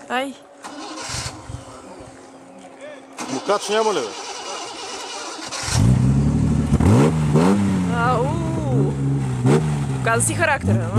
Ай! Мукач няма ли, бе? Ау! Показа си характера.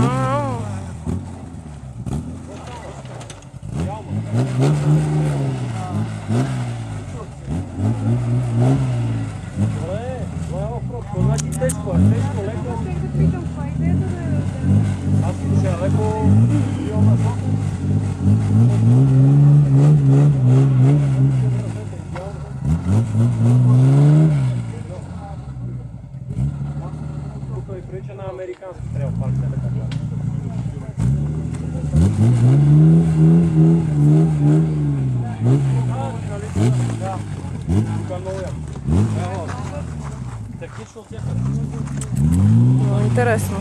Тук и прилича на американски трейл парк. Технично всяка. Интересно.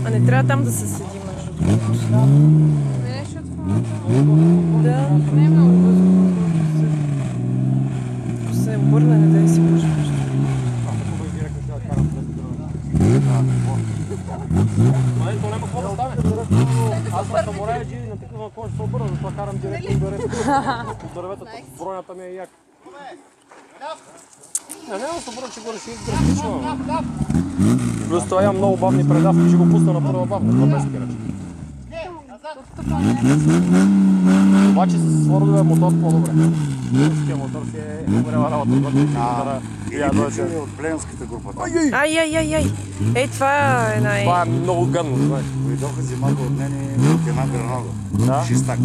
А не трябва там да се седи, между другото. Да. Не е много възможно. Ако се обърне, не да си може. То няма какво да стане. Аз съм самурай джири на такива кон ще се обърна, затова карам директно до дърветата. Бронята ми е як. Не, няма да се обърна, че го реши драстично. Плюс това имам много бавни предавки, ще го пусна на първа бавна, това без кирач. Обаче с Фордовия мотор по-добре. Руския мотор си е умряла работа. Или от пленската група там. Ай! Ей, това е най... Това е много гадно, знаеш. Дойдоха взимаха от мене от една гранада. Да. Шестак.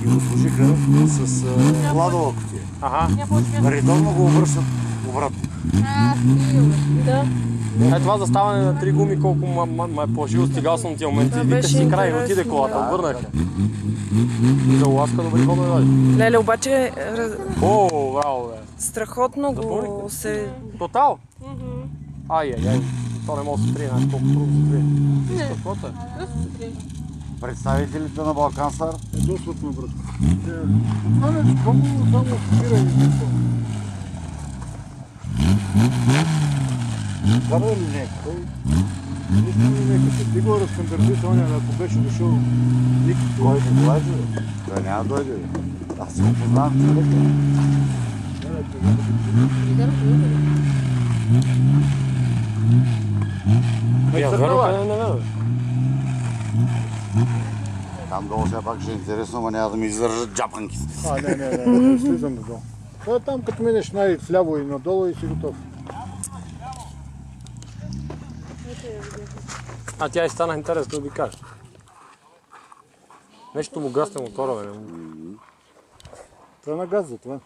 И го служиха с ладова кутия. Редовно го обръщат обратно. Да. Това заставане на 3 гуми, колко ме е плашило, стигал съм тия моменти. Викаш си край и отиде колата, обърнах. И за ласка добри ходове дойде. Леле, обаче... О, браво, бе. Страхотно го се... Тотал? Ай. То не може да се трие, знаеш колко трудно се трие. Страхотно е. Представителите на Балкансар? Доста ме, брат. Само спира и нещо. Кара ли някой? Не знам ли някакъв. Ти го разкандърдите, оня, ако беше дошъл. Кой не дойде? Той няма да дойде. Аз си го познавам човека. Там долу сега пак ще е интересно, ама няма да ми издържат джапанките. Не, слизам надолу. Това е там, като минеш най-вляво и надолу и си готов. А тя и стана интересно да ви кажа. Нещо му гасне мотора, бе. Това е на газ за това.